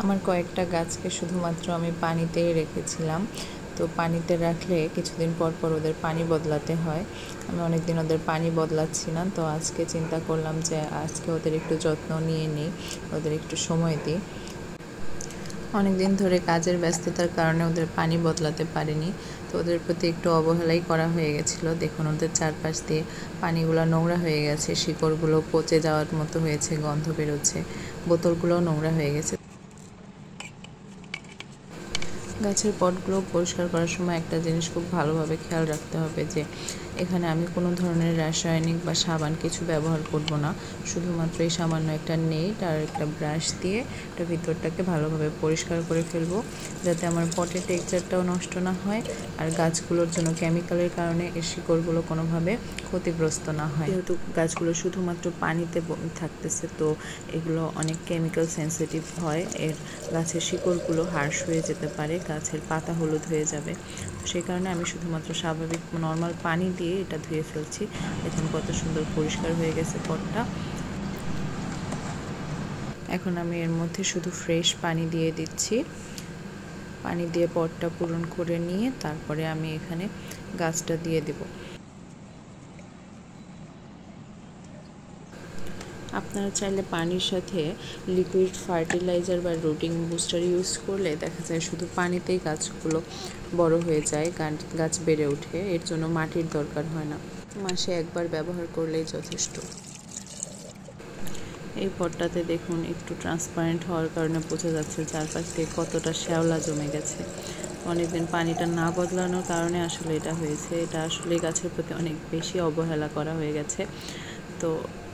আমার কয়েকটা গাছকে শুধুমাত্র আমি পানিতেই রেখেছিলাম। তো পানিতে রাখলে কিছুদিন পর পর ওদের পানি বদলাতে হয়। আমি অনেকদিন ওদের পানি বদলাচ্ছি না, তো আজকে চিন্তা করলাম যে আজকে ওদের একটু যত্ন নিয়ে নিই, ওদের একটু সময় দিই। অনেকদিন ধরে কাজের ব্যস্ততার কারণে ওদের পানি বদলাতে পারিনি, তো ওদের প্রতি একটু অবহেলাই করা হয়ে গেছিলো। দেখুন ওদের চারপাশ দিয়ে পানিগুলো নোংরা হয়ে গেছে, শিকড়গুলো পচে যাওয়ার মতো হয়েছে, গন্ধ বেরোচ্ছে, বোতলগুলোও নোংরা হয়ে গেছে। গাছের পটগুলো পরিষ্কার করার সময় একটা জিনিস খুব ভালোভাবে খেয়াল রাখতে হবে যে এখানে আমি কোনো ধরনের রাসায়নিক বা সাবান কিছু ব্যবহার করব না। শুধুমাত্র এই সামান্য একটা নেট আর একটা ব্রাশ দিয়ে এটা ভিতরটাকে ভালোভাবে পরিষ্কার করে ফেলবো, যাতে আমার পটের টেক্সচারটাও নষ্ট না হয় আর গাছগুলোর জন্য কেমিক্যালের কারণে এর শিকড়গুলো কোনোভাবে ক্ষতিগ্রস্ত না হয়। যেহেতু গাছগুলো শুধুমাত্র পানিতে থাকতেছে, তো এগুলো অনেক কেমিক্যাল সেন্সিটিভ হয়, এর গাছের শিকড়গুলো হার্শ হয়ে যেতে পারে, গাছের পাতা হলুদ হয়ে যাবে। সেই কারণে আমি শুধুমাত্র স্বাভাবিক নর্মাল পানি দিয়ে এটা ধুয়ে ফেলছি। দেখুন কত সুন্দর পরিষ্কার হয়ে গেছে পটটা। এখন আমি এর মধ্যে শুধু ফ্রেশ পানি দিয়ে দিচ্ছি। পানি দিয়ে পটটা পূরণ করে নিয়ে তারপরে আমি এখানে গাছটা দিয়ে দেব। আপনারা চাইলে পানির সাথে লিকুইড ফার্টিলাইজার বা রুটিং বুস্টার ইউজ করলে দেখা যায় শুধু পানিতেই গাছগুলো বড় হয়ে যায়, গাছ বেড়ে ওঠে, এর জন্য মাটির দরকার হয় না। মাসে একবার ব্যবহার করলেই যথেষ্ট। এই পটটাতে দেখুন একটু ট্রান্সপারেন্ট হওয়ার কারণে বোঝা যাচ্ছে চারপাশ দিয়ে কতটা শ্যাওলা জমে গেছে। অনেকদিন পানিটা না বদলানোর কারণে আসলে এটা হয়েছে। এটা আসলে গাছের প্রতি অনেক বেশি অবহেলা করা হয়ে গেছে। তো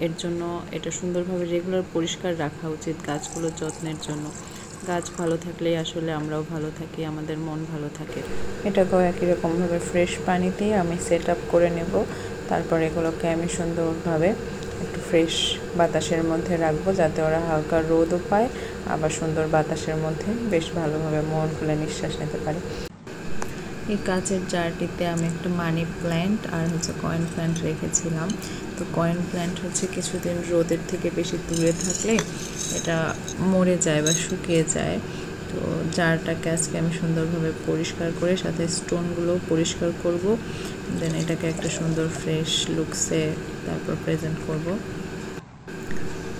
এর জন্য এটা সুন্দরভাবে রেগুলার পরিষ্কার রাখা উচিত গাছগুলোর যত্নের জন্য। গাছ ভালো থাকলেই আসলে আমরাও ভালো থাকি, আমাদের মন ভালো থাকে। এটাকেও একই রকমভাবে ফ্রেশ পানিতেই আমি সেট আপ করে নেব। তারপর এগুলোকে আমি সুন্দরভাবে একটু ফ্রেশ বাতাসের মধ্যে রাখবো, যাতে ওরা হালকা রোদও পায়, আবার সুন্দর বাতাসের মধ্যে বেশ ভালোভাবে মন খুলে নিঃশ্বাস নিতে পারে। এই কাচের জারটিতে আমি একটা মানি প্ল্যান্ট আর কয়েন প্ল্যান্ট রেখেছিলাম। তো কয়েন প্ল্যান্ট কিছুদিন রোদের থেকে বেশি দূরে থাকলে এটা মরে যায় বা শুকিয়ে যায়। তো জারটাকে আজকে আমি সুন্দরভাবে পরিষ্কার করে সাথে স্টোনগুলোও পরিষ্কার করব, দেন এটাকে একটা সুন্দর ফ্রেশ লুকসে তারপর প্রেজেন্ট করব।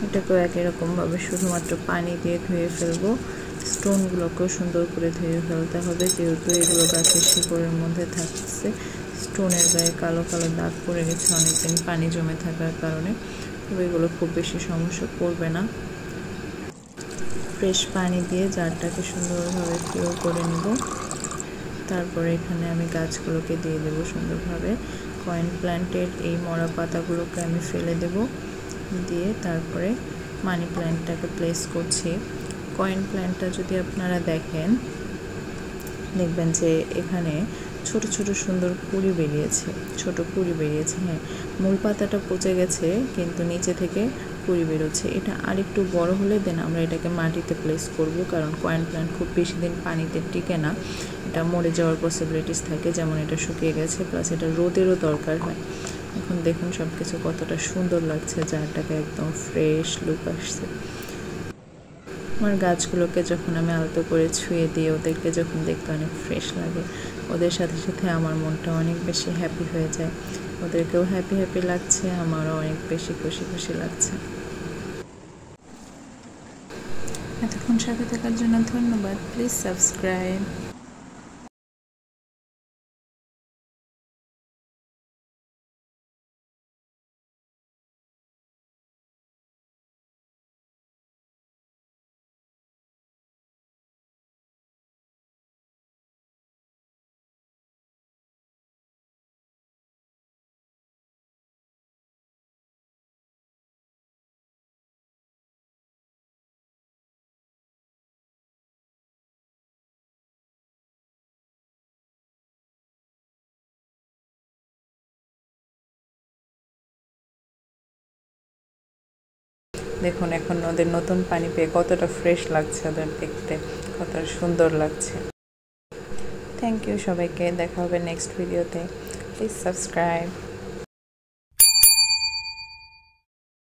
এটাকেও একই রকমভাবে শুধুমাত্র পানি দিয়ে ধুয়ে ফেলবো। স্টোনগুলোকেও সুন্দর করে ধুয়ে ফেলতে হবে, যেহেতু এগুলো গাছের শিকড়ের মধ্যে থাকছে। স্টোনের গায়ে কালো কালো দাগ পড়ে গেছে অনেকদিন পানি জমে থাকার কারণে, তবে এগুলো খুব বেশি সমস্যা করবে না। ফ্রেশ পানি দিয়ে জারটাকে সুন্দরভাবে ফিল করে নেব। তারপরে এখানে আমি গাছগুলোকে দিয়ে দেবো সুন্দরভাবে। কয়েন প্ল্যান্টের এই মরা পাতাগুলোকে আমি ফেলে দেব, দিয়ে তারপরে মানি প্ল্যান্টটাকে প্লেস করছি। কয়েন প্ল্যান্টটা যদি আপনারা দেখেন, দেখবেন যে এখানে ছোট ছোট সুন্দর কুঁড়ি বেরিয়েছে, ছোট কুঁড়ি বেরিয়েছে। হ্যাঁ, মূল পাতাটা পচে গেছে কিন্তু নিচে থেকে কুঁড়ি বেরোচ্ছে। এটা আরেকটু বড় হলে দেন আমরা এটাকে মাটিতে প্লেস করব, কারণ কয়েন প্ল্যান্ট খুব বেশি দিন পানিতে টিকে না, এটা মরে যাওয়ার পসিবিলিটিস থাকে, যেমন এটা শুকিয়ে গেছে, প্লাস এটা রোদেরও দরকার হয়। এখন দেখুন সব কিছু কতটা সুন্দর লাগছে, জারটাকে একদম ফ্রেশ লুক আসছে। আমার গাছগুলোকে যখন আমি আলতো করে ছুঁয়ে দিই, ওদেরকে যখন দেখতে অনেক ফ্রেশ লাগে, ওদের সাথে সাথে আমার মনটা অনেক বেশি হ্যাপি হয়ে যায়। ওদেরকেও হ্যাপি হ্যাপি লাগছে, আমারও অনেক বেশি খুশি খুশি লাগছে। এতক্ষণ সাথে থাকার জন্য ধন্যবাদ। Please subscribe. দেখুন এখন ওদের নতুন পানি পেয়ে কতটা ফ্রেশ লাগছে, ওদের দেখতে কতটা সুন্দর লাগছে। থ্যাংক ইউ সবাইকে, দেখা হবে নেক্সট ভিডিওতে। Please subscribe.